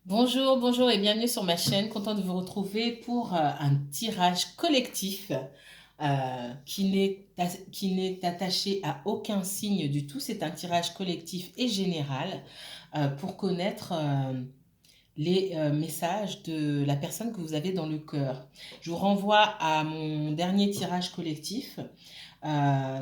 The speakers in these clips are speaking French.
Bonjour, bonjour et bienvenue sur ma chaîne. Content de vous retrouver pour un tirage collectif qui n'est attaché à aucun signe du tout. C'est un tirage collectif et général pour connaître les messages de la personne que vous avez dans le cœur. Je vous renvoie à mon dernier tirage collectif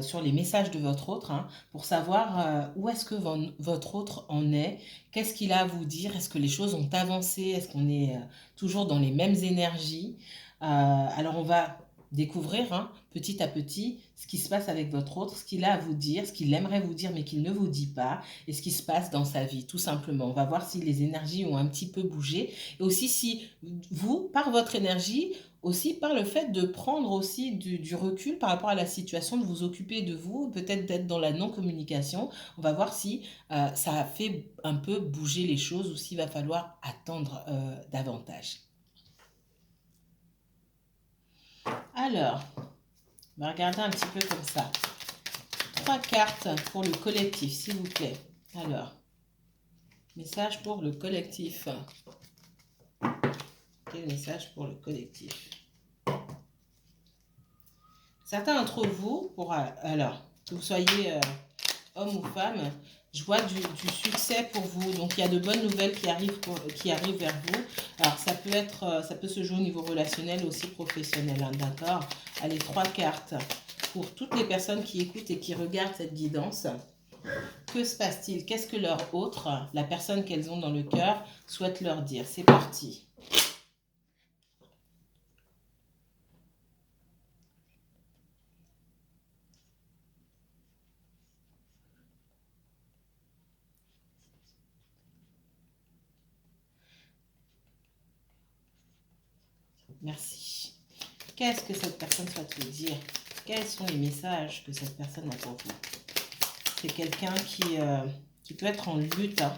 sur les messages de votre autre, hein, pour savoir où est-ce que votre autre en est, qu'est-ce qu'il a à vous dire, est-ce que les choses ont avancé, est-ce qu'on est toujours dans les mêmes énergies. Alors on va découvrir, hein, petit à petit ce qui se passe avec votre autre, ce qu'il a à vous dire, ce qu'il aimerait vous dire mais qu'il ne vous dit pas, et ce qui se passe dans sa vie, tout simplement. On va voir si les énergies ont un petit peu bougé, et aussi si vous, par votre énergie, aussi par le fait de prendre aussi du recul par rapport à la situation, de vous occuper de vous, peut-être d'être dans la non-communication. On va voir si ça a fait un peu bouger les choses ou s'il va falloir attendre davantage. Alors, on va regarder un petit peu comme ça. 3 cartes pour le collectif, s'il vous plaît. Alors, message pour le collectif. Quel message pour le collectif? Certains d'entre vous, alors, que vous soyez homme ou femme, je vois du succès pour vous. Donc, il y a de bonnes nouvelles qui arrivent vers vous. Alors, ça peut se jouer au niveau relationnel, aussi professionnel, hein, d'accord? Allez, 3 cartes pour toutes les personnes qui écoutent et qui regardent cette guidance. Que se passe-t-il? Qu'est-ce que leur autre, la personne qu'elles ont dans le cœur, souhaite leur dire? C'est parti. Merci. Qu'est-ce que cette personne souhaite vous dire? Quels sont les messages que cette personne a pour vous? C'est quelqu'un qui peut être en lutte, hein,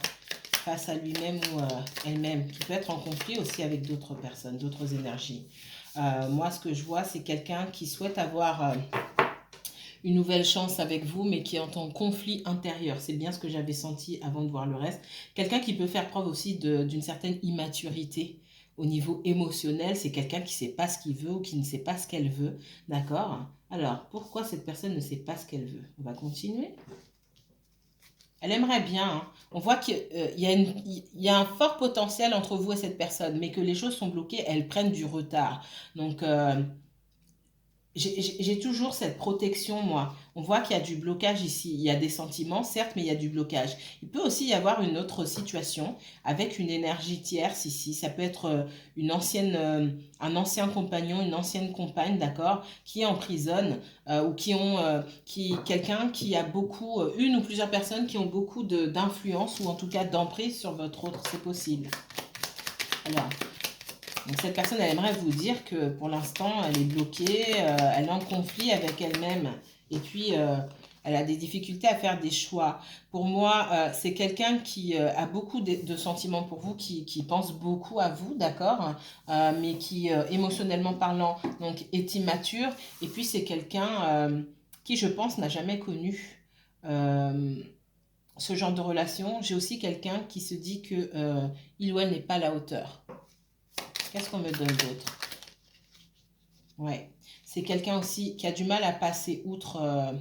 face à lui-même ou elle-même, qui peut être en conflit aussi avec d'autres personnes, d'autres énergies. Moi, ce que je vois, c'est quelqu'un qui souhaite avoir une nouvelle chance avec vous, mais qui est en conflit intérieur. C'est bien ce que j'avais senti avant de voir le reste. Quelqu'un qui peut faire preuve aussi d'une certaine immaturité au niveau émotionnel. C'est quelqu'un qui ne sait pas ce qu'il veut ou qui ne sait pas ce qu'elle veut. D'accord? Alors, pourquoi cette personne ne sait pas ce qu'elle veut? On va continuer. Elle aimerait bien, hein. On voit qu'il y a un fort potentiel entre vous et cette personne, mais que les choses sont bloquées, elles prennent du retard. Donc, j'ai toujours cette protection, moi. On voit qu'il y a du blocage ici. Il y a des sentiments, certes, mais il y a du blocage. Il peut aussi y avoir une autre situation avec une énergie tierce ici. Ça peut être un ancien compagnon, une ancienne compagne, d'accord, qui emprisonne ou quelqu'un qui a beaucoup, une ou plusieurs personnes qui ont beaucoup d'influence ou en tout cas d'emprise sur votre autre. C'est possible. Alors, donc cette personne, elle aimerait vous dire que pour l'instant, elle est bloquée, elle est en conflit avec elle-même. Et puis, elle a des difficultés à faire des choix. Pour moi, c'est quelqu'un qui a beaucoup de sentiments pour vous, qui pense beaucoup à vous, d'accord, mais qui, émotionnellement parlant, donc, est immature. Et puis, c'est quelqu'un qui, je pense, n'a jamais connu ce genre de relation. J'ai aussi quelqu'un qui se dit que il ou elle n'est pas à la hauteur. Qu'est-ce qu'on me donne d'autre? Ouais. C'est quelqu'un aussi qui a du mal à passer outre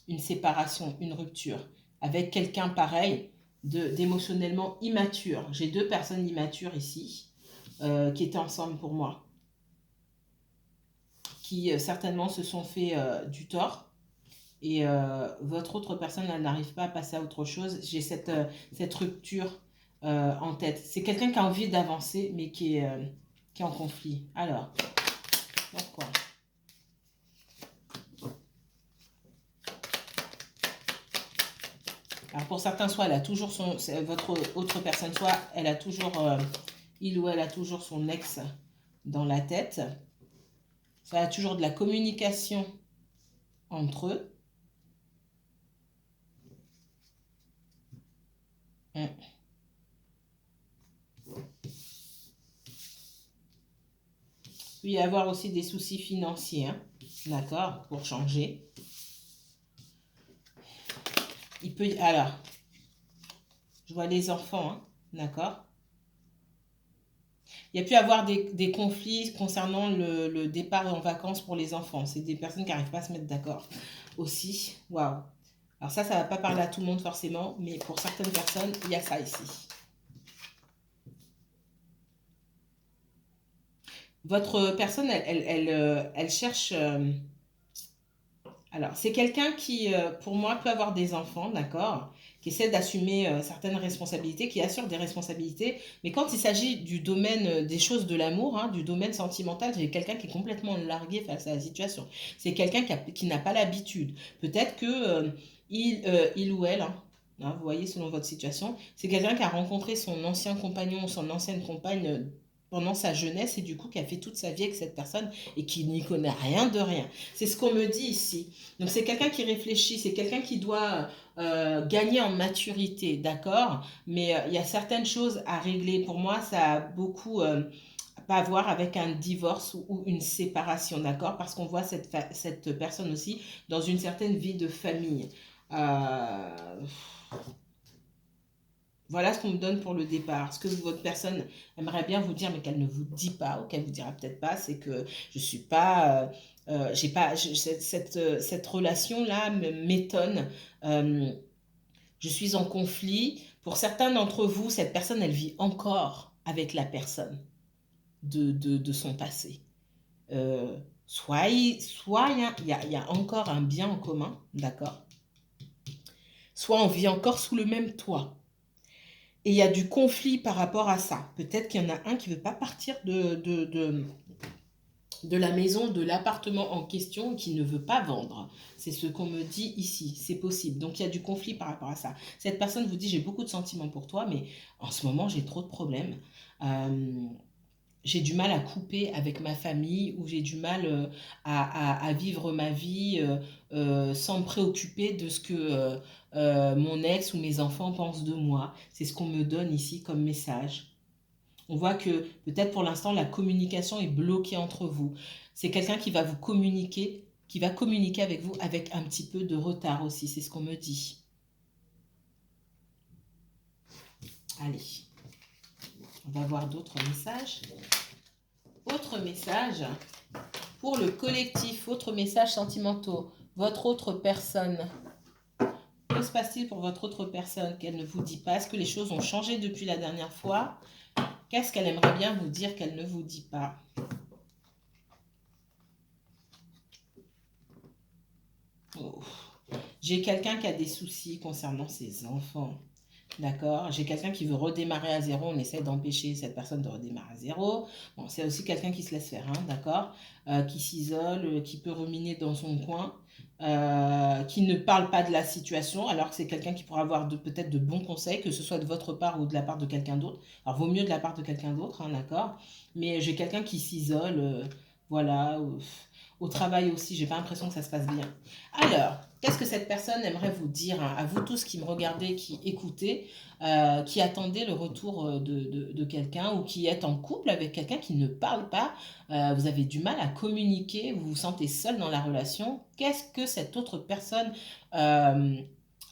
une séparation, une rupture, avec quelqu'un pareil, d'émotionnellement immature. J'ai 2 personnes immatures ici qui étaient ensemble pour moi, qui certainement se sont fait du tort. Et votre autre personne, elle n'arrive pas à passer à autre chose. J'ai cette rupture en tête. C'est quelqu'un qui a envie d'avancer, mais qui est en conflit. Alors, pourquoi? Alors pour certains, soit elle a toujours votre autre personne, soit elle a toujours, il ou elle a toujours son ex dans la tête. Ça a toujours de la communication entre eux. Il peut y avoir aussi des soucis financiers, hein, d'accord, pour changer. Alors, je vois les enfants, hein, d'accord. Il y a pu avoir des conflits concernant le départ en vacances pour les enfants. C'est des personnes qui n'arrivent pas à se mettre d'accord aussi. Waouh. Alors ça ne va pas parler à tout le monde forcément, mais pour certaines personnes, il y a ça ici. Votre personne, elle cherche... alors, c'est quelqu'un qui, pour moi, peut avoir des enfants, d'accord, qui essaie d'assumer certaines responsabilités, qui assure des responsabilités, mais quand il s'agit du domaine des choses de l'amour, hein, du domaine sentimental, c'est quelqu'un qui est complètement largué face à la situation. C'est quelqu'un qui n'a pas l'habitude. Peut-être que il ou elle, hein, vous voyez, selon votre situation, c'est quelqu'un qui a rencontré son ancien compagnon ou son ancienne compagne pendant sa jeunesse et du coup qui a fait toute sa vie avec cette personne et qui n'y connaît rien de rien. C'est ce qu'on me dit ici. Donc c'est quelqu'un qui réfléchit, c'est quelqu'un qui doit gagner en maturité, d'accord. Mais il y a certaines choses à régler. Pour moi, ça a beaucoup pas à voir avec un divorce ou une séparation, d'accord. Parce qu'on voit cette personne aussi dans une certaine vie de famille. Euh, Voilà ce qu'on me donne pour le départ. Ce que votre personne aimerait bien vous dire, mais qu'elle ne vous dit pas, ou qu'elle vous dira peut-être pas, c'est que je suis pas, j'ai pas, cette relation-là m'étonne. Euh, je suis en conflit. Pour certains d'entre vous, cette personne, elle vit encore avec la personne de son passé. Soit il y a encore un bien en commun, d'accord? Soit on vit encore sous le même toit. Et il y a du conflit par rapport à ça. Peut-être qu'il y en a un qui ne veut pas partir de la maison, de l'appartement en question, qui ne veut pas vendre. C'est ce qu'on me dit ici. C'est possible. Donc il y a du conflit par rapport à ça. Cette personne vous dit, j'ai beaucoup de sentiments pour toi, mais en ce moment, j'ai trop de problèmes. J'ai du mal à couper avec ma famille ou j'ai du mal à vivre ma vie sans me préoccuper de ce que mon ex ou mes enfants pensent de moi. C'est ce qu'on me donne ici comme message. On voit que peut-être pour l'instant la communication est bloquée entre vous. C'est quelqu'un qui va vous communiquer, qui va communiquer avec vous avec un petit peu de retard aussi. C'est ce qu'on me dit. Allez, on va voir d'autres messages. Autre message pour le collectif, autre message sentimentaux. Votre autre personne. Que se passe-t-il pour votre autre personne qu'elle ne vous dit pas? Est-ce que les choses ont changé depuis la dernière fois? Qu'est-ce qu'elle aimerait bien vous dire qu'elle ne vous dit pas? Oh. J'ai quelqu'un qui a des soucis concernant ses enfants. D'accord. J'ai quelqu'un qui veut redémarrer à zéro. On essaie d'empêcher cette personne de redémarrer à zéro. Bon, c'est aussi quelqu'un qui se laisse faire, hein, d'accord, qui s'isole, qui peut ruminer dans son coin, qui ne parle pas de la situation, alors que c'est quelqu'un qui pourra avoir peut-être de bons conseils, que ce soit de votre part ou de la part de quelqu'un d'autre. Alors, vaut mieux de la part de quelqu'un d'autre, hein, d'accord. Mais j'ai quelqu'un qui s'isole, voilà. Au travail aussi, j'ai pas l'impression que ça se passe bien. Alors, qu'est-ce que cette personne aimerait vous dire, hein, à vous tous qui me regardez, qui écoutez, qui attendez le retour de quelqu'un ou qui êtes en couple avec quelqu'un qui ne parle pas, vous avez du mal à communiquer, vous vous sentez seul dans la relation. Qu'est-ce que cette autre personne a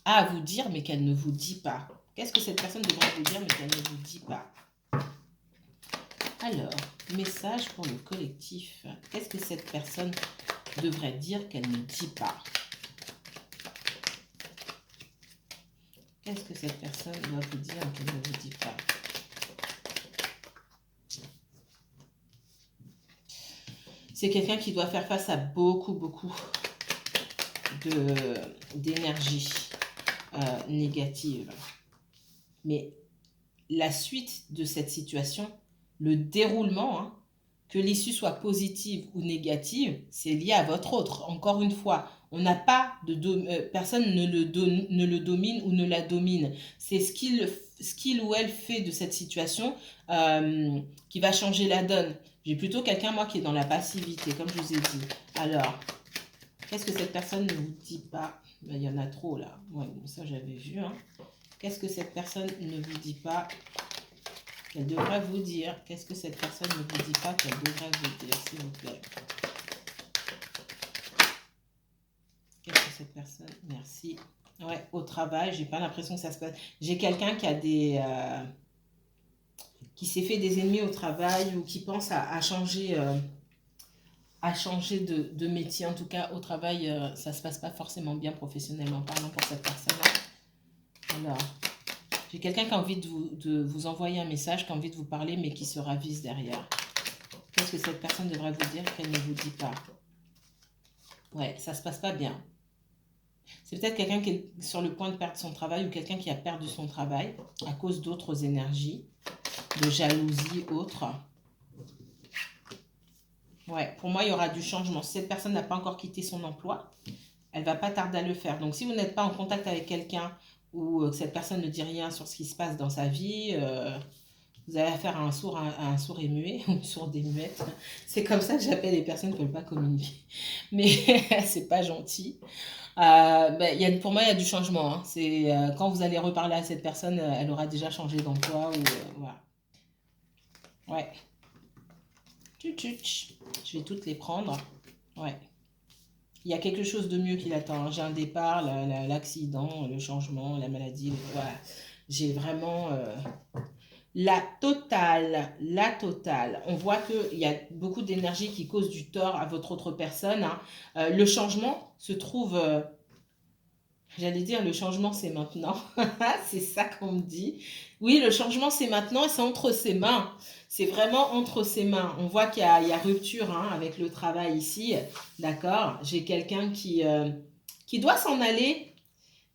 à vous dire mais qu'elle ne vous dit pas? Qu'est-ce que cette personne devrait vous dire mais qu'elle ne vous dit pas? Alors, message pour le collectif. Qu'est-ce que cette personne devrait dire qu'elle ne dit pas? Qu'est-ce que cette personne doit vous dire qu'elle ne vous dit pas? C'est quelqu'un qui doit faire face à beaucoup d'énergie négative. Mais la suite de cette situation, le déroulement, hein, que l'issue soit positive ou négative, c'est lié à votre autre. Encore une fois, on n'a pas personne ne le domine ou ne la domine. C'est ce qu'il ou elle fait de cette situation qui va changer la donne. J'ai plutôt quelqu'un, moi, qui est dans la passivité, comme je vous ai dit. Alors, qu'est-ce que cette personne ne vous dit pas? Ben, il y en a trop, là. Ouais, bon, ça, j'avais vu. Hein. Qu'est-ce que cette personne ne vous dit pas qu'elle devrait vous dire? Qu'est-ce que cette personne ne vous dit pas qu'elle devrait vous dire, s'il vous plaît? Qu'est-ce que cette personne... Merci. Ouais, au travail, j'ai pas l'impression que ça se passe. J'ai quelqu'un qui a qui s'est fait des ennemis au travail ou qui pense à changer, de métier. En tout cas, au travail, ça ne se passe pas forcément bien professionnellement parlant pour cette personne-là. Alors, j'ai quelqu'un qui a envie de vous envoyer un message, qui a envie de vous parler, mais qui se ravise derrière. Qu'est-ce que cette personne devrait vous dire qu'elle ne vous dit pas? Ouais, ça se passe pas bien. C'est peut-être quelqu'un qui est sur le point de perdre son travail ou quelqu'un qui a perdu son travail à cause d'autres énergies, de jalousie, autres. Ouais, pour moi, il y aura du changement. Si cette personne n'a pas encore quitté son emploi, elle va pas tarder à le faire. Donc, si vous n'êtes pas en contact avec quelqu'un ou que cette personne ne dit rien sur ce qui se passe dans sa vie, vous avez affaire à un sourd et muet, ou une sourde et muette. C'est comme ça que j'appelle les personnes qui ne veulent pas communiquer. Mais c'est pas gentil. Pour moi, il y a du changement. Hein. C'est quand vous allez reparler à cette personne, elle aura déjà changé d'emploi. Voilà. Ouais. Je vais toutes les prendre. Ouais. Il y a quelque chose de mieux qui l'attend. Hein. J'ai un départ, l'accident, le changement, la maladie. Voilà. J'ai vraiment la totale. La totale. On voit qu'il y a beaucoup d'énergie qui cause du tort à votre autre personne. Hein. Le changement se trouve... J'allais dire, le changement, c'est maintenant. C'est ça qu'on me dit. Oui, le changement, c'est maintenant et c'est entre ses mains. C'est vraiment entre ses mains. On voit qu'il y a rupture hein, avec le travail ici. D'accord? J'ai quelqu'un qui doit s'en aller,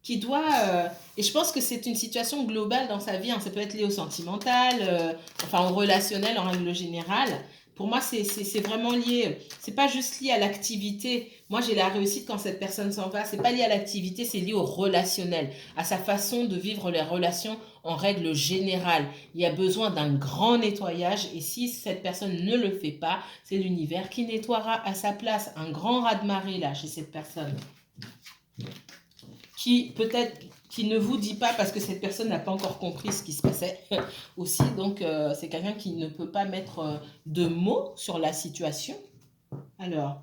qui doit... et je pense que c'est une situation globale dans sa vie. Hein. Ça peut être lié au sentimental, enfin au relationnel en règle générale. Pour moi, c'est vraiment lié. C'est pas juste lié à l'activité. Moi, j'ai la réussite quand cette personne s'en va. C'est pas lié à l'activité, c'est lié au relationnel, à sa façon de vivre les relations en règle générale. Il y a besoin d'un grand nettoyage et si cette personne ne le fait pas, c'est l'univers qui nettoiera à sa place. Un grand raz-de-marée là chez cette personne. Qui peut-être qui ne vous dit pas parce que cette personne n'a pas encore compris ce qui se passait aussi. Donc, c'est quelqu'un qui ne peut pas mettre de mots sur la situation. Alors,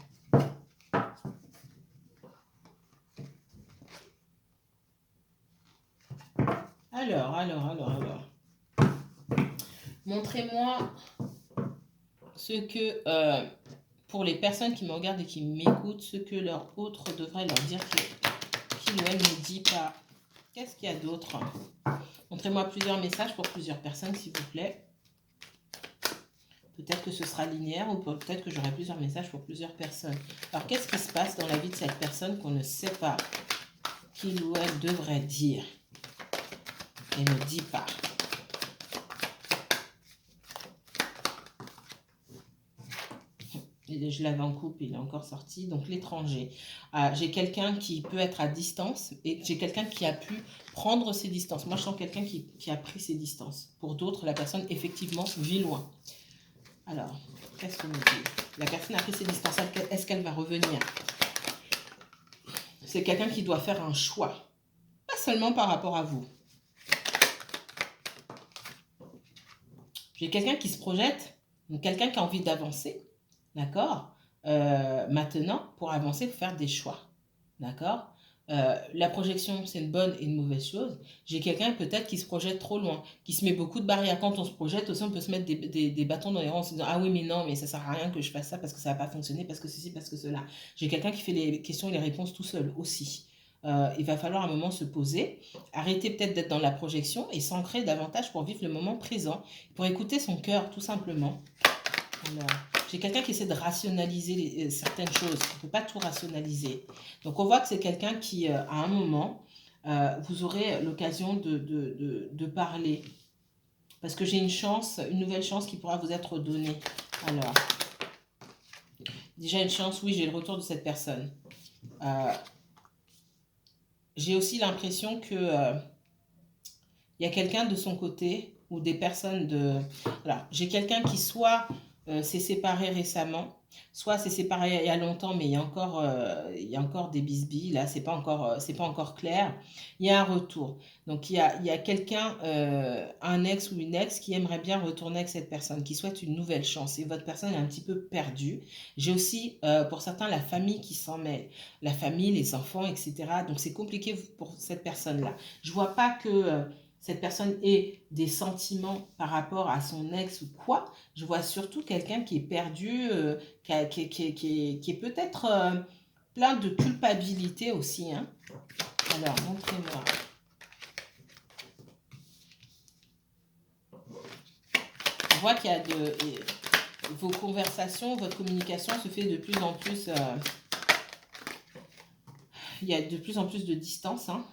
montrez-moi ce que, pour les personnes qui me regardent et qui m'écoutent, ce que leur autre devrait leur dire qu'il ou elle ne dit pas. Qu'est-ce qu'il y a d'autre? Montrez-moi plusieurs messages pour plusieurs personnes, s'il vous plaît. Peut-être que ce sera linéaire ou peut-être que j'aurai plusieurs messages pour plusieurs personnes. Alors, qu'est-ce qui se passe dans la vie de cette personne qu'on ne sait pas qu'il ou elle devrait dire et ne dit pas? Je l'avais en couple, il est encore sorti. Donc, l'étranger. J'ai quelqu'un qui peut être à distance et j'ai quelqu'un qui a pu prendre ses distances. Moi, je sens quelqu'un qui a pris ses distances. Pour d'autres, la personne, effectivement, vit loin. Alors, qu'est-ce qu'on me dit? La personne a pris ses distances. Est-ce qu'elle va revenir? C'est quelqu'un qui doit faire un choix. Pas seulement par rapport à vous. J'ai quelqu'un qui se projette, quelqu'un qui a envie d'avancer. D'accord? Maintenant, pour avancer, il faut faire des choix. D'accord? La projection, c'est une bonne et une mauvaise chose. J'ai quelqu'un peut-être qui se projette trop loin, qui se met beaucoup de barrières. Quand on se projette aussi, on peut se mettre des bâtons dans les ronds en se disant « Ah oui, mais non, mais ça sert à rien que je fasse ça parce que ça va pas fonctionner, parce que ceci, parce que cela. » J'ai quelqu'un qui fait les questions et les réponses tout seul aussi. Il va falloir un moment se poser, arrêter peut-être d'être dans la projection et s'ancrer davantage pour vivre le moment présent, pour écouter son cœur tout simplement. Alors, j'ai quelqu'un qui essaie de rationaliser certaines choses. On ne peut pas tout rationaliser. Donc, on voit que c'est quelqu'un qui, à un moment, vous aurez l'occasion de parler. Parce que j'ai une nouvelle chance qui pourra vous être donnée. Alors, déjà une chance, oui, j'ai le retour de cette personne. J'ai aussi l'impression que y a quelqu'un de son côté ou des personnes de... Voilà, j'ai quelqu'un qui soit s'est séparé récemment, soit s'est séparé il y a longtemps, mais il y a encore des bisbilles, là, c'est pas encore clair. Il y a un retour. Donc, il y a quelqu'un, un ex ou une ex, qui aimerait bien retourner avec cette personne, qui souhaite une nouvelle chance. Et votre personne est un petit peu perdue. J'ai aussi, pour certains, la famille qui s'en mêle. La famille, les enfants, etc. Donc, c'est compliqué pour cette personne-là. Je vois pas que... cette personne ait des sentiments par rapport à son ex ou quoi. Je vois surtout quelqu'un qui est perdu, qui est peut-être plein de culpabilité aussi, hein. Alors, montrez-moi. On voit qu'il y a vos conversations, votre communication se fait de plus en plus... il y a de plus en plus de distance, hein.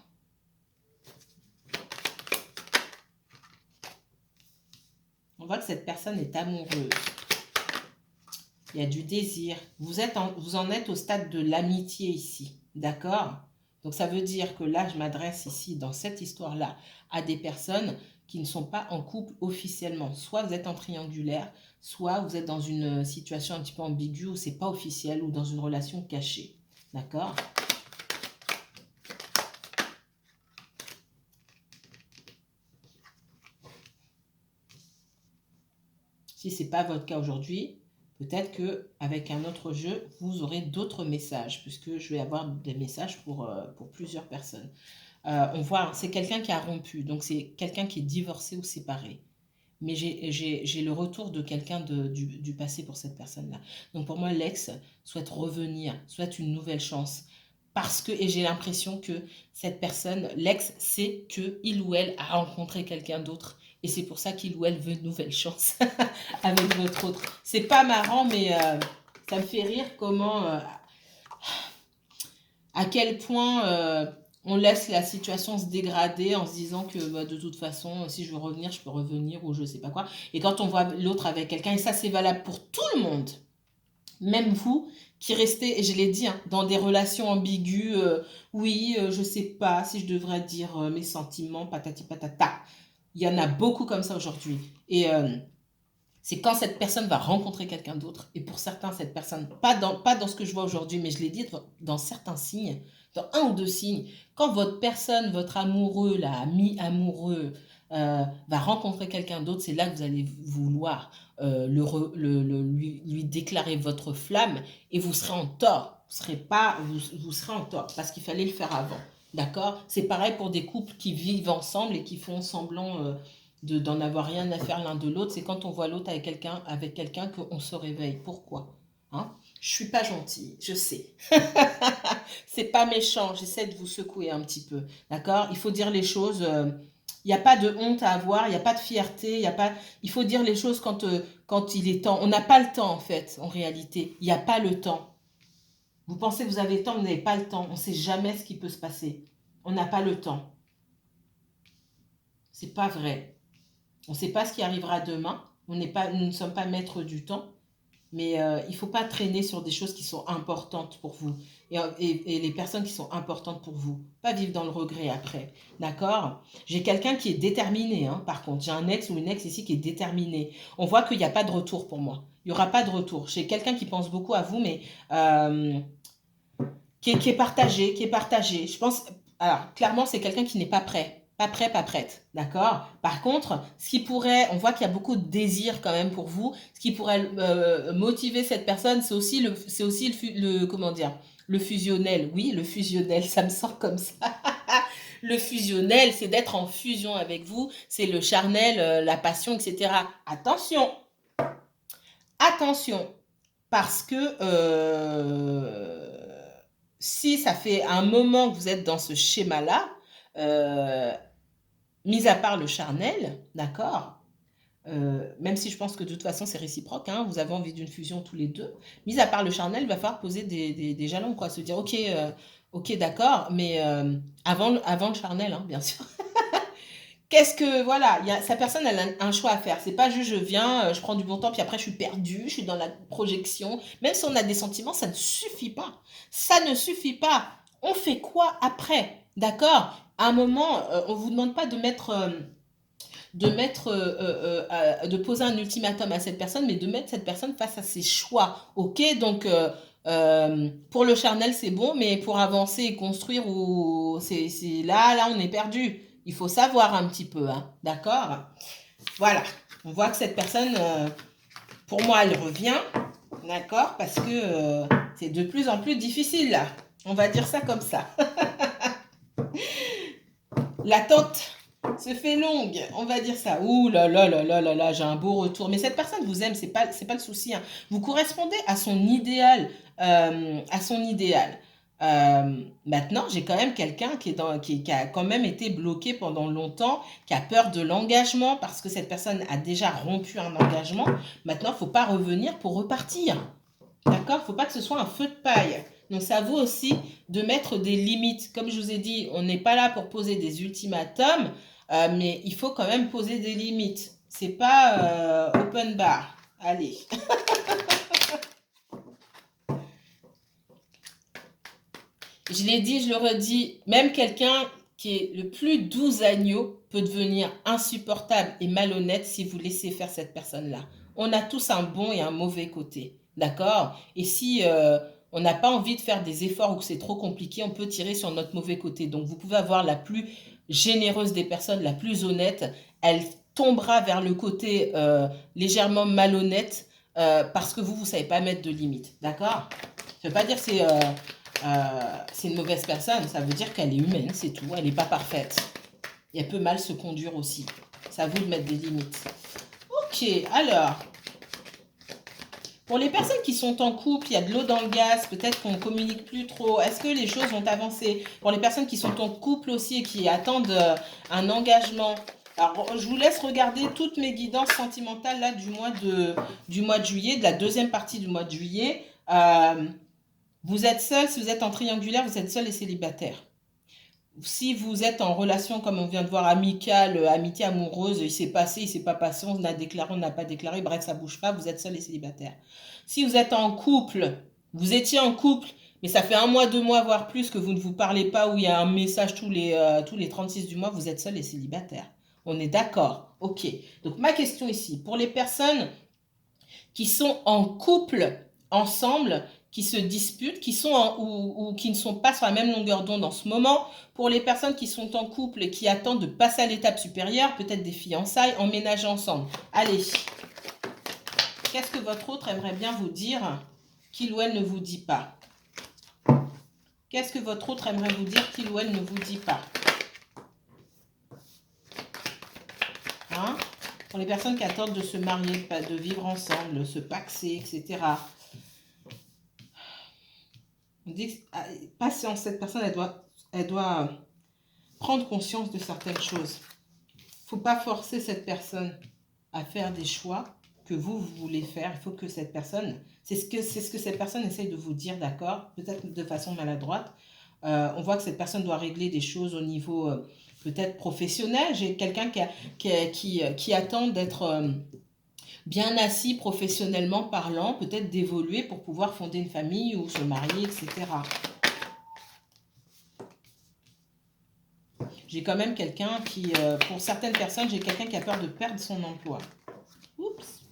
On voit que cette personne est amoureuse. Il y a du désir. Vous en êtes au stade de l'amitié ici. D'accord? Donc, ça veut dire que là, je m'adresse ici, dans cette histoire-là, à des personnes qui ne sont pas en couple officiellement. Soit vous êtes en triangulaire, soit vous êtes dans une situation un petit peu ambiguë où c'est pas officiel ou dans une relation cachée. D'accord? Si ce n'est pas votre cas aujourd'hui, peut-être qu'avec un autre jeu, vous aurez d'autres messages, puisque je vais avoir des messages pour plusieurs personnes. On voit, c'est quelqu'un qui a rompu, donc c'est quelqu'un qui est divorcé ou séparé. Mais j'ai le retour de quelqu'un du passé pour cette personne-là. Donc pour moi, l'ex souhaite revenir, souhaite une nouvelle chance. Parce que, et j'ai l'impression que cette personne, l'ex, sait qu'il ou elle a rencontré quelqu'un d'autre. Et c'est pour ça qu'il ou elle veut une nouvelle chance avec votre autre. C'est pas marrant, mais ça me fait rire comment, à quel point on laisse la situation se dégrader en se disant que bah, de toute façon, si je veux revenir, je peux revenir ou je sais pas quoi. Et quand on voit l'autre avec quelqu'un, et ça c'est valable pour tout le monde, même vous qui restez, et je l'ai dit, hein, dans des relations ambiguës, oui, je sais pas si je devrais dire mes sentiments, patati patata. Il y en a beaucoup comme ça aujourd'hui. Et c'est quand cette personne va rencontrer quelqu'un d'autre, et pour certains, cette personne, pas dans ce que je vois aujourd'hui, mais je l'ai dit, dans certains signes, dans un ou deux signes, quand votre personne, votre amoureux, là, ami amoureux, va rencontrer quelqu'un d'autre, c'est là que vous allez vouloir lui déclarer votre flamme, et vous serez en tort. Vous serez en tort, parce qu'il fallait le faire avant. D'accord? C'est pareil pour des couples qui vivent ensemble et qui font semblant d'en avoir rien à faire l'un de l'autre. C'est quand on voit l'autre avec quelqu'un qu'on se réveille. Pourquoi? Hein? Je suis pas gentille, je sais. C'est pas méchant, j'essaie de vous secouer un petit peu. D'accord? Il faut dire les choses. Il n'y a pas de honte à avoir, il n'y a pas de fierté, il faut dire les choses quand il est temps. On n'a pas le temps en fait, en réalité. Il n'y a pas le temps. Vous pensez que vous avez le temps, vous n'avez pas le temps. On ne sait jamais ce qui peut se passer. On n'a pas le temps. C'est pas vrai. On ne sait pas ce qui arrivera demain. Nous ne sommes pas maîtres du temps. Mais il ne faut pas traîner sur des choses qui sont importantes pour vous. Et les personnes qui sont importantes pour vous. Pas vivre dans le regret après. D'accord? J'ai quelqu'un qui est déterminé. Hein, par contre, j'ai un ex ou une ex ici qui est déterminé. On voit qu'il n'y a pas de retour pour moi. Il n'y aura pas de retour. J'ai quelqu'un qui pense beaucoup à vous, mais qui est partagé, qui est partagé. Je pense, alors clairement, c'est quelqu'un qui n'est pas prêt. Pas prêt, pas prête, d'accord? Par contre, ce qui pourrait, on voit qu'il y a beaucoup de désir quand même pour vous. Ce qui pourrait motiver cette personne, c'est aussi comment dire, le fusionnel. Oui, le fusionnel, ça me sort comme ça. Le fusionnel, c'est d'être en fusion avec vous. C'est le charnel, la passion, etc. Attention, attention, parce que si ça fait un moment que vous êtes dans ce schéma-là, mis à part le charnel, d'accord, même si je pense que de toute façon c'est réciproque, hein, vous avez envie d'une fusion tous les deux, mis à part le charnel, il va falloir poser des jalons, quoi, se dire ok d'accord, mais avant le charnel, hein, bien sûr. Qu'est-ce que, voilà, sa personne, elle a un choix à faire. C'est pas juste je viens, je prends du bon temps, puis après je suis perdue, je suis dans la projection. Même si on a des sentiments, ça ne suffit pas. Ça ne suffit pas. On fait quoi après? D'accord? À un moment, on vous demande pas de poser un ultimatum à cette personne, mais de mettre cette personne face à ses choix. Ok, donc pour le charnel c'est bon, mais pour avancer et construire, c'est là on est perdu. Il faut savoir un petit peu, hein, d'accord? Voilà, on voit que cette personne, pour moi, elle revient, d'accord? Parce que c'est de plus en plus difficile, là. On va dire ça comme ça. L'attente se fait longue, on va dire ça. Ouh là là là là là là, j'ai un beau retour. Mais cette personne vous aime, c'est pas le souci, hein. Vous correspondez à son idéal, à son idéal. Maintenant, j'ai quand même quelqu'un qui a quand même été bloqué pendant longtemps, qui a peur de l'engagement parce que cette personne a déjà rompu un engagement. Maintenant, faut pas revenir pour repartir. D'accord? Faut pas que ce soit un feu de paille. Donc, c'est à vous aussi de mettre des limites. Comme je vous ai dit, on n'est pas là pour poser des ultimatums, mais il faut quand même poser des limites. C'est pas open bar. Allez. Je l'ai dit, je le redis, même quelqu'un qui est le plus doux agneau peut devenir insupportable et malhonnête si vous laissez faire cette personne-là. On a tous un bon et un mauvais côté, d'accord? Et si on n'a pas envie de faire des efforts ou que c'est trop compliqué, on peut tirer sur notre mauvais côté. Donc vous pouvez avoir la plus généreuse des personnes, la plus honnête, elle tombera vers le côté légèrement malhonnête parce que vous ne savez pas mettre de limites, d'accord? Ça ne veut pas dire que c'est une mauvaise personne, ça veut dire qu'elle est humaine, c'est tout, elle n'est pas parfaite. Et elle peut mal se conduire aussi. C'est à vous de mettre des limites. Ok, alors, pour les personnes qui sont en couple, il y a de l'eau dans le gaz, peut-être qu'on ne communique plus trop. Est-ce que les choses ont avancé? Pour les personnes qui sont en couple aussi et qui attendent un engagement, alors je vous laisse regarder toutes mes guidances sentimentales là du mois de juillet, de la deuxième partie du mois de juillet. Vous êtes seul, si vous êtes en triangulaire, vous êtes seul et célibataire. Si vous êtes en relation, comme on vient de voir, amicale, amitié amoureuse, il s'est passé, il s'est pas passé, on a déclaré, on n'a pas déclaré, bref, ça bouge pas, vous êtes seul et célibataire. Si vous êtes en couple, vous étiez en couple, mais ça fait 1 mois, 2 mois, voire plus que vous ne vous parlez pas, où il y a un message tous les 36 du mois, vous êtes seul et célibataire. On est d'accord? Ok. Donc ma question ici, pour les personnes qui sont en couple ensemble, qui se disputent, ou qui ne sont pas sur la même longueur d'onde en ce moment. Pour les personnes qui sont en couple et qui attendent de passer à l'étape supérieure, peut-être des fiançailles, emménager ensemble. Allez, qu'est-ce que votre autre aimerait bien vous dire qu'il ou elle ne vous dit pas? Qu'est-ce que votre autre aimerait vous dire qu'il ou elle ne vous dit pas? Hein? Pour les personnes qui attendent de se marier, de vivre ensemble, se paxer, etc. On dit que patience, cette personne, elle doit prendre conscience de certaines choses. Il ne faut pas forcer cette personne à faire des choix que vous voulez faire. Il faut que cette personne, c'est ce que cette personne essaye de vous dire, d'accord, peut-être de façon maladroite. On voit que cette personne doit régler des choses au niveau peut-être professionnel. J'ai quelqu'un qui attend d'être bien assis professionnellement parlant, peut-être d'évoluer pour pouvoir fonder une famille ou se marier, etc. J'ai quand même quelqu'un qui, pour certaines personnes, j'ai quelqu'un qui a peur de perdre son emploi. Oups.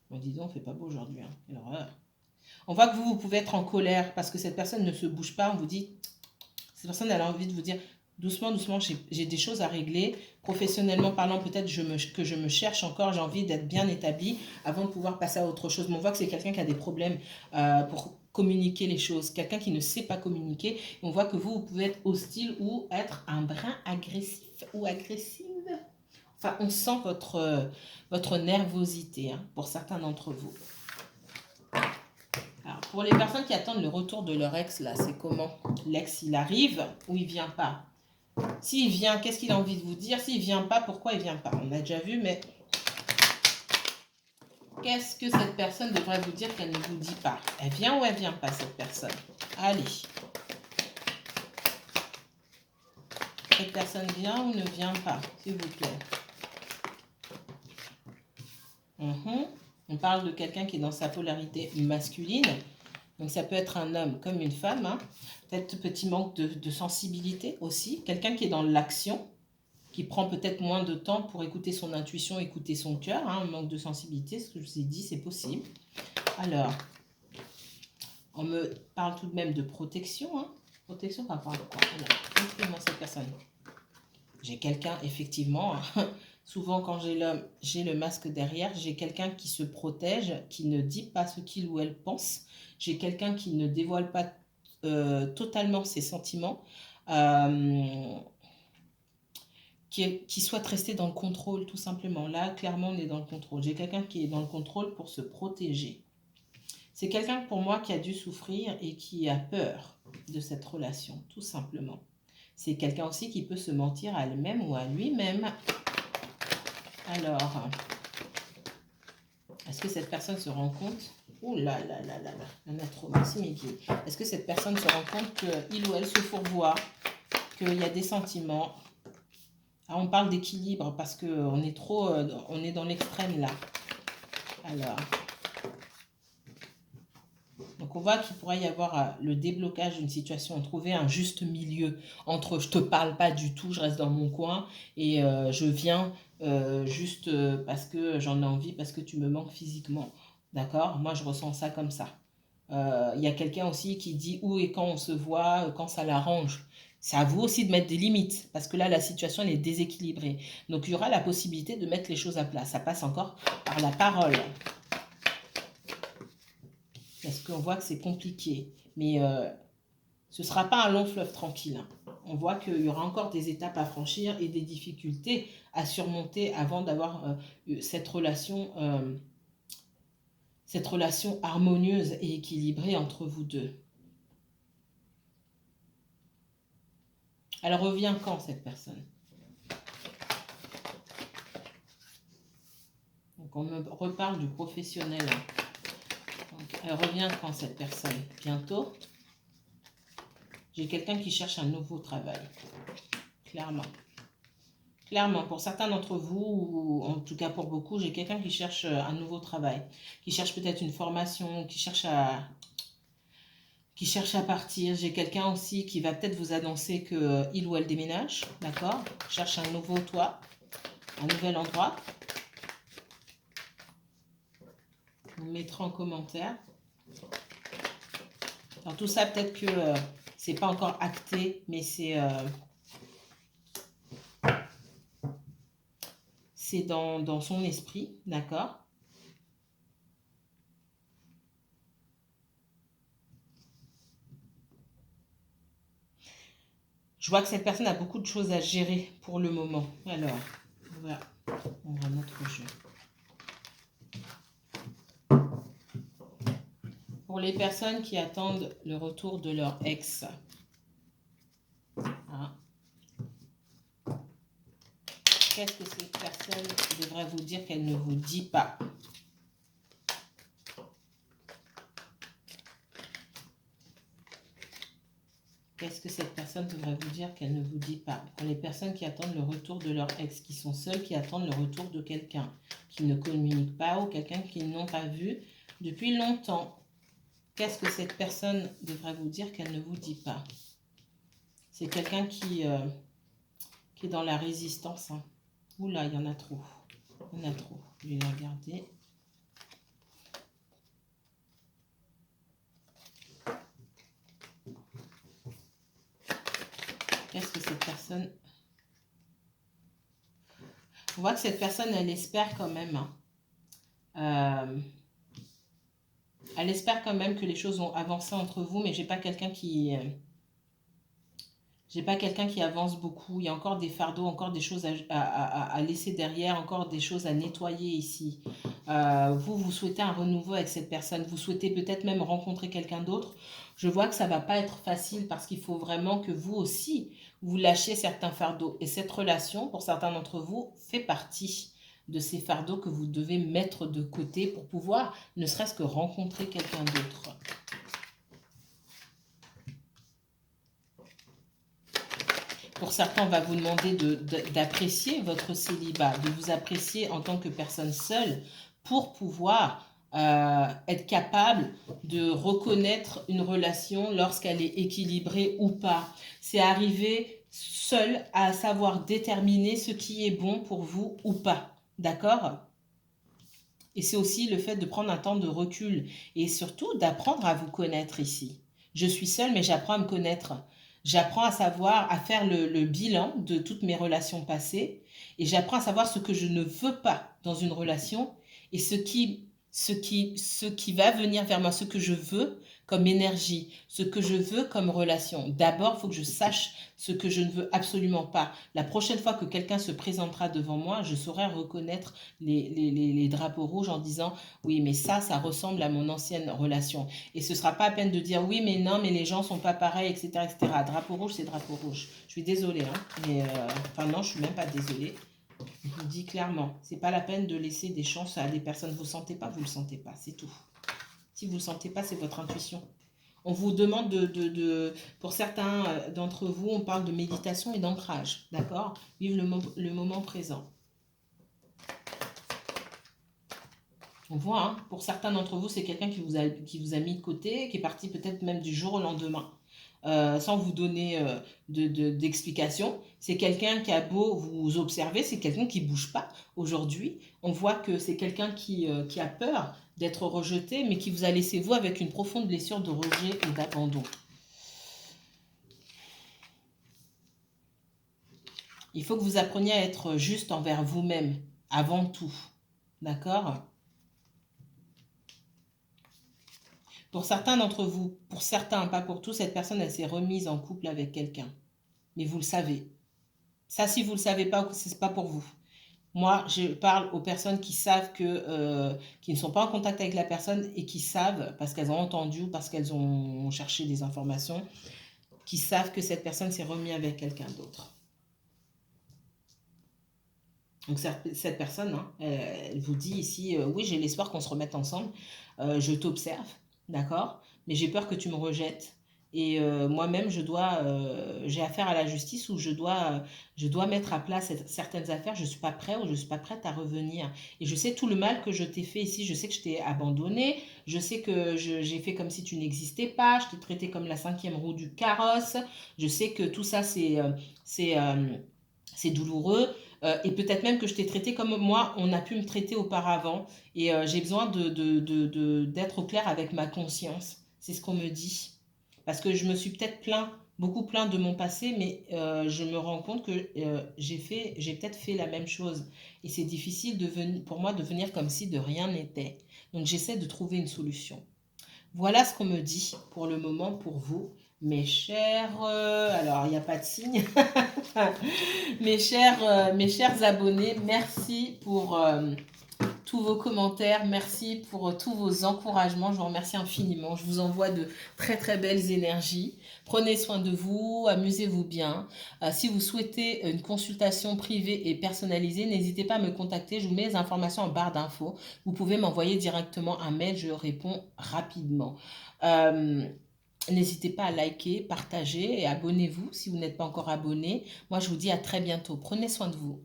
Bon, dis donc, on fait pas beau aujourd'hui, hein. Quelle horreur. On voit que vous pouvez être en colère parce que cette personne ne se bouge pas. On vous dit, cette personne, elle a envie de vous dire, doucement, doucement, j'ai des choses à régler. Professionnellement parlant, peut-être que je me cherche encore, j'ai envie d'être bien établie avant de pouvoir passer à autre chose. Mais on voit que c'est quelqu'un qui a des problèmes pour communiquer les choses, quelqu'un qui ne sait pas communiquer. Et on voit que vous pouvez être hostile ou être un brin agressif ou agressive. Enfin, on sent votre nervosité, hein, pour certains d'entre vous. Alors, pour les personnes qui attendent le retour de leur ex, là, c'est comment? L'ex, il arrive ou il vient pas? S'il vient, qu'est-ce qu'il a envie de vous dire? S'il vient pas, pourquoi il vient pas? On a déjà vu, mais qu'est-ce que cette personne devrait vous dire qu'elle ne vous dit pas? Elle vient ou elle vient pas, cette personne? Allez. Cette personne vient ou ne vient pas, s'il vous plaît? On parle de quelqu'un qui est dans sa polarité masculine. Donc ça peut être un homme comme une femme, hein. Peut-être petit manque de sensibilité aussi. Quelqu'un qui est dans l'action, qui prend peut-être moins de temps pour écouter son intuition, écouter son cœur, hein. Un manque de sensibilité, ce que je vous ai dit, c'est possible. Alors, on me parle tout de même de protection, hein. Protection par rapport à quoi? Alors, expliquez-moi cette personne. J'ai quelqu'un, effectivement, hein. Souvent quand j'ai l'homme, j'ai le masque derrière, j'ai quelqu'un qui se protège, qui ne dit pas ce qu'il ou elle pense, j'ai quelqu'un qui ne dévoile pas totalement ses sentiments, qui souhaite rester dans le contrôle, tout simplement. Là, clairement, on est dans le contrôle. J'ai quelqu'un qui est dans le contrôle pour se protéger. C'est quelqu'un, pour moi, qui a dû souffrir et qui a peur de cette relation, tout simplement. C'est quelqu'un aussi qui peut se mentir à elle-même ou à lui-même. Alors, est-ce que cette personne se rend compte? Oh là là là là là, il y en a trop, merci mes guides. Est-ce que cette personne se rend compte qu'il ou elle se fourvoie, qu'il y a des sentiments? Ah, on parle d'équilibre parce qu'on est trop, on est dans l'extrême là. Alors, donc on voit qu'il pourrait y avoir le déblocage d'une situation, trouver un juste milieu entre je te parle pas du tout, je reste dans mon coin et je viens juste parce que j'en ai envie, parce que tu me manques physiquement. D'accord? Moi je ressens ça comme ça. Il y a quelqu'un aussi qui dit où et quand on se voit, quand ça l'arrange. C'est à vous aussi de mettre des limites, parce que là, la situation, elle est déséquilibrée. Donc, il y aura la possibilité de mettre les choses à plat. Ça passe encore par la parole. Parce qu'on voit que c'est compliqué. Mais ce ne sera pas un long fleuve tranquille. Hein. On voit qu'il y aura encore des étapes à franchir et des difficultés à surmonter avant d'avoir cette relation harmonieuse et équilibrée entre vous deux. Elle revient quand, cette personne? Donc, on me reparle du professionnel. Donc, elle revient quand, cette personne? Bientôt. J'ai quelqu'un qui cherche un nouveau travail. Clairement. Clairement, pour certains d'entre vous, ou en tout cas pour beaucoup, j'ai quelqu'un qui cherche un nouveau travail. Qui cherche peut-être une formation, qui cherche à partir. J'ai quelqu'un aussi qui va peut-être vous annoncer qu'il ou elle déménage, d'accord? Cherche un nouveau toit, un nouvel endroit. Vous mettrez en commentaire. Alors tout ça, peut-être que c'est pas encore acté, mais c'est dans son esprit, d'accord? Je vois que cette personne a beaucoup de choses à gérer pour le moment. Alors, on va un autre jeu. Pour les personnes qui attendent le retour de leur ex. Hein. Qu'est-ce que cette personne devrait vous dire qu'elle ne vous dit pas? Qu'est-ce que cette personne devrait vous dire qu'elle ne vous dit pas? Pour les personnes qui attendent le retour de leur ex, qui sont seules, qui attendent le retour de quelqu'un, qui ne communique pas ou quelqu'un qu'ils n'ont pas vu depuis longtemps. Qu'est-ce que cette personne devrait vous dire qu'elle ne vous dit pas? C'est quelqu'un qui est dans la résistance. Hein. Oula, il y en a trop. Il y en a trop. Je vais la regarder. Qu'est-ce que cette personne... On voit que cette personne, elle espère quand même. Hein. Elle espère quand même que les choses vont avancer entre vous, mais j'ai pas quelqu'un qui... J'ai pas quelqu'un qui avance beaucoup. Il y a encore des fardeaux, encore des choses à laisser derrière, encore des choses à nettoyer ici. Vous souhaitez un renouveau avec cette personne. Vous souhaitez peut-être même rencontrer quelqu'un d'autre. Je vois que ça va pas être facile parce qu'il faut vraiment que vous aussi, vous lâchiez certains fardeaux. Et cette relation, pour certains d'entre vous, fait partie de ces fardeaux que vous devez mettre de côté pour pouvoir ne serait-ce que rencontrer quelqu'un d'autre. Pour certains, on va vous demander d'apprécier votre célibat, de vous apprécier en tant que personne seule pour pouvoir être capable de reconnaître une relation lorsqu'elle est équilibrée ou pas. C'est arriver seul à savoir déterminer ce qui est bon pour vous ou pas. D'accord ? Et c'est aussi le fait de prendre un temps de recul et surtout d'apprendre à vous connaître ici. Je suis seule, mais j'apprends à me connaître. J'apprends à savoir, à faire le bilan de toutes mes relations passées et j'apprends à savoir ce que je ne veux pas dans une relation et ce qui ce qui va venir vers moi, ce que je veux comme énergie, ce que je veux comme relation. D'abord, il faut que je sache ce que je ne veux absolument pas. La prochaine fois que quelqu'un se présentera devant moi, je saurai reconnaître les drapeaux rouges en disant oui, mais ça ressemble à mon ancienne relation. Et ce ne sera pas à peine de dire oui, mais non, mais les gens ne sont pas pareils, etc., etc. Drapeau rouge, c'est drapeau rouge. Je suis désolée, hein, mais enfin non, je suis même pas désolée. Je vous dis clairement, c'est pas la peine de laisser des chances à des personnes. Vous le sentez pas, vous le sentez pas, c'est tout. Si vous le sentez pas, c'est votre intuition. On vous demande pour certains d'entre vous, on parle de méditation et d'ancrage, d'accord? Vivre le moment présent. On voit, hein, pour certains d'entre vous, c'est quelqu'un qui vous a mis de côté, qui est parti peut-être même du jour au lendemain. Sans vous donner d'explication. C'est quelqu'un qui a beau vous observer, c'est quelqu'un qui ne bouge pas. Aujourd'hui, on voit que c'est quelqu'un qui a peur d'être rejeté, mais qui vous a laissé vous avec une profonde blessure de rejet ou d'abandon. Il faut que vous appreniez à être juste envers vous-même, avant tout. D'accord ? Pour certains d'entre vous, pour certains, pas pour tous, cette personne, elle s'est remise en couple avec quelqu'un. Mais vous le savez. Ça, si vous ne le savez pas, ce n'est pas pour vous. Moi, je parle aux personnes qui savent qui ne sont pas en contact avec la personne et qui savent, parce qu'elles ont entendu ou parce qu'elles ont cherché des informations, qui savent que cette personne s'est remise avec quelqu'un d'autre. Donc cette personne, hein, elle vous dit ici, oui, j'ai l'espoir qu'on se remette ensemble, je t'observe, d'accord, mais j'ai peur que tu me rejettes. Et moi-même, j'ai affaire à la justice où je dois mettre à plat certaines affaires. Je ne suis pas prêt ou je ne suis pas prête à revenir. Et je sais tout le mal que je t'ai fait ici. Je sais que je t'ai abandonné. Je sais que j'ai fait comme si tu n'existais pas. Je t'ai traité comme la 5e roue du carrosse. Je sais que tout ça, c'est douloureux. Et peut-être même que je t'ai traité comme moi, on a pu me traiter auparavant. Et j'ai besoin d'être au clair avec ma conscience. C'est ce qu'on me dit. Parce que je me suis peut-être beaucoup plaint de mon passé, mais je me rends compte que j'ai peut-être fait la même chose. Et c'est difficile pour moi de venir comme si de rien n'était. Donc j'essaie de trouver une solution. Voilà ce qu'on me dit pour le moment pour vous, mes chers... alors, il n'y a pas de signe. Mes chers abonnés, merci pour tous vos commentaires, merci pour tous vos encouragements, je vous remercie infiniment, je vous envoie de très très belles énergies, prenez soin de vous, amusez-vous bien, si vous souhaitez une consultation privée et personnalisée, n'hésitez pas à me contacter, je vous mets les informations en barre d'infos, vous pouvez m'envoyer directement un mail, je réponds rapidement. N'hésitez pas à liker, partager et abonnez-vous si vous n'êtes pas encore abonné. Moi, je vous dis à très bientôt. Prenez soin de vous.